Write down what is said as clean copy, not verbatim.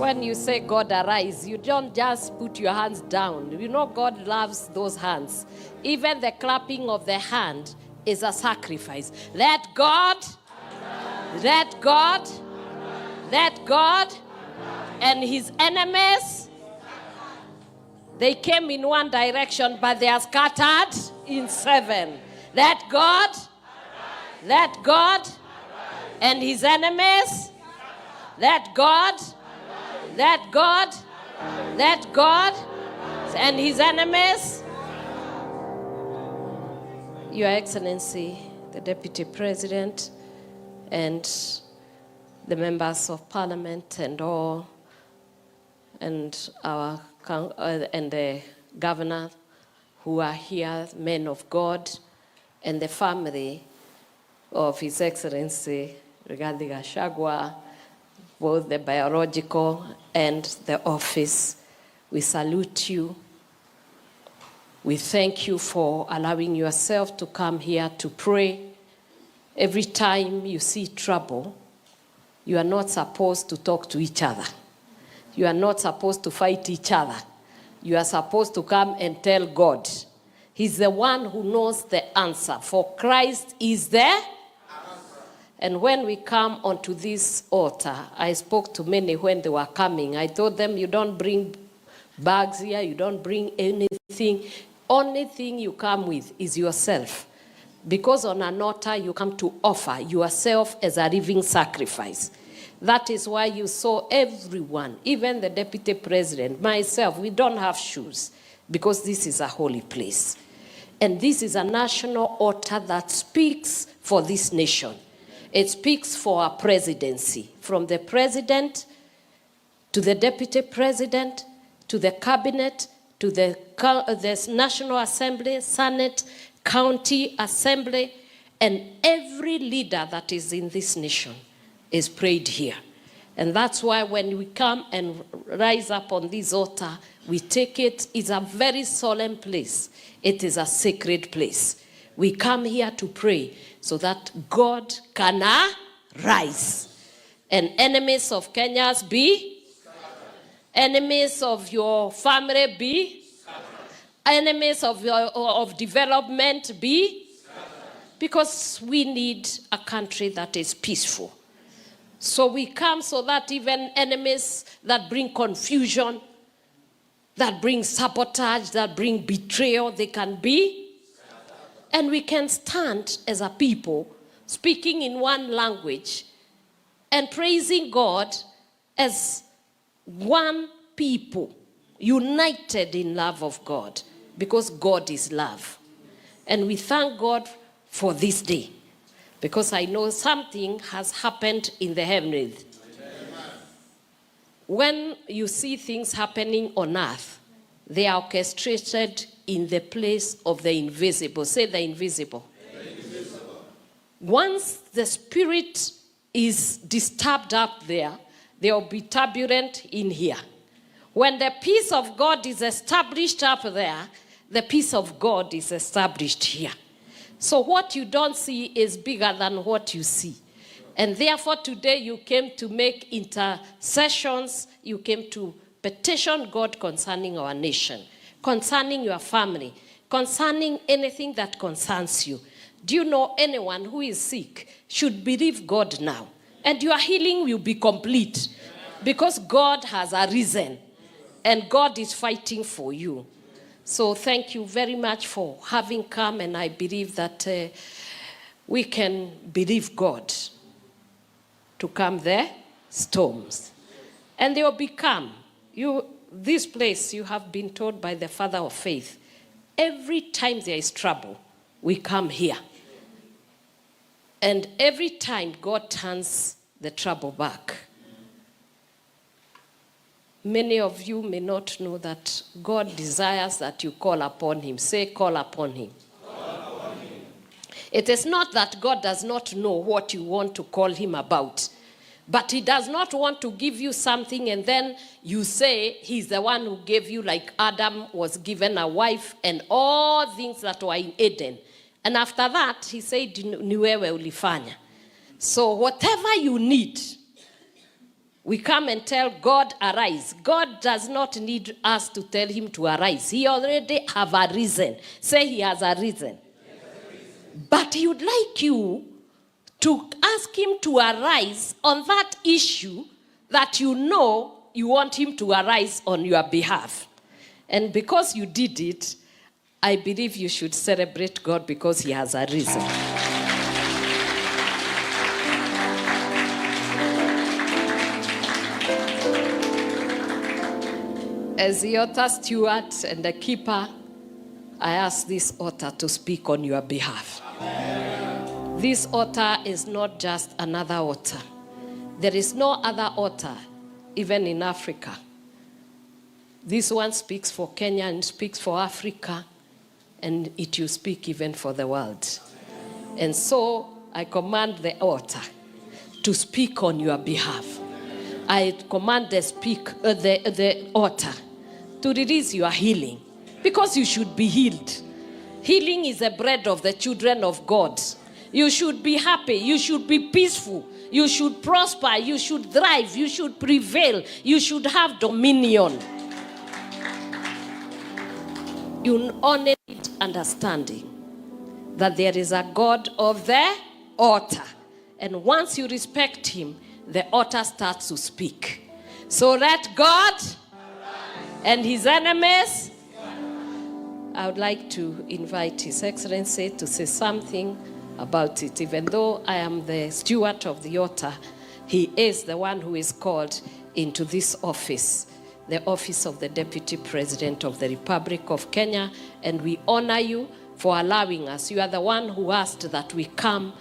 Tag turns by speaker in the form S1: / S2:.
S1: When you say God arise, you don't just put your hands down. You know God loves those hands. Even the clapping of the hand is a sacrifice. Let God, let God, let God, and his enemies, they came in one direction, but they are scattered in seven. Let God, let God, and his enemies, let God, let God, let God, and his enemies. Your Excellency, the Deputy President, and the members of Parliament, and all, and our and the governor who are here, men of God, and the family of His Excellency Rigathi Gachagua, both the biological and the office. We salute you. We thank you for allowing yourself to come here to pray. Every time you see trouble, you are not supposed to talk to each other. You are not supposed to fight each other. You are supposed to come and tell God. He's the one who knows the answer. For Christ is there. And when we come onto this altar, I spoke to many when they were coming. I told them, you don't bring bags here, you don't bring anything. Only thing you come with is yourself. Because on an altar, you come to offer yourself as a living sacrifice. That is why you saw everyone, even the Deputy President, myself, we don't have shoes because this is a holy place. And this is a national altar that speaks for this nation. It speaks for our presidency, from the president to the deputy president, to the cabinet, to the National Assembly, Senate, County Assembly, and every leader that is in this nation is prayed here. And that's why when we come and rise up on this altar, we take it. It's a very solemn place. It is a sacred place. We come here to pray so that God can rise. And enemies of Kenya's be, enemies of your family be, enemies of development be, because we need a country that is peaceful. So we come so that even enemies that bring confusion, that bring sabotage, that bring betrayal, they can be. And we can stand as a people speaking in one language and praising God as one people, united in love of God, because God is love. And we thank God for this day, because I know something has happened in the heavens. When you see things happening on earth, they are orchestrated in the place of the invisible. Say the invisible. The invisible. Once the spirit is disturbed up there, there will be turbulence in here. When the peace of God is established up there, the peace of God is established here. So what you don't see is bigger than what you see. And therefore today you came to make intercessions, you came to petition God concerning our nation, concerning your family, concerning anything that concerns you. Do you know anyone who is sick should believe God now? And your healing will be complete because God has arisen and God is fighting for you. So thank you very much for having come, and I believe that we can believe God to calm the storms. And they will be calm. This place, you have been told by the Father of Faith, every time there is trouble, we come here. And every time God turns the trouble back. Many of you may not know that God desires that you call upon him. Say, call upon him. Call upon him. It is not that God does not know what you want to call him about. But he does not want to give you something and then you say he's the one who gave you, like Adam was given a wife and all things that were in Eden. And after that, he said, ni wewe ulifanya. So whatever you need, we come and tell God, arise. God does not need us to tell him to arise. He already have a reason. Say he has a reason. But he would like you to ask him to arise on that issue that you know you want him to arise on your behalf. And because you did it, I believe you should celebrate God because he has a reason. As the altar steward and the keeper, I ask this altar to speak on your behalf. Amen. This altar is not just another altar. There is no other altar, even in Africa. This one speaks for Kenya and speaks for Africa, and it will speak even for the world. And so I command the altar to speak on your behalf. I command the altar to release your healing, because you should be healed. Healing is the bread of the children of God. You should be happy. You should be peaceful. You should prosper. You should thrive. You should prevail. You should have dominion. You only need understanding that there is a God of the altar. And once you respect him, the altar starts to speak. So let God and his enemies. I would like to invite His Excellency to say something about it. Even though I am the steward of the altar, he is the one who is called into this office, the office of the Deputy President of the Republic of Kenya, and we honor you for allowing us. You are the one who asked that we come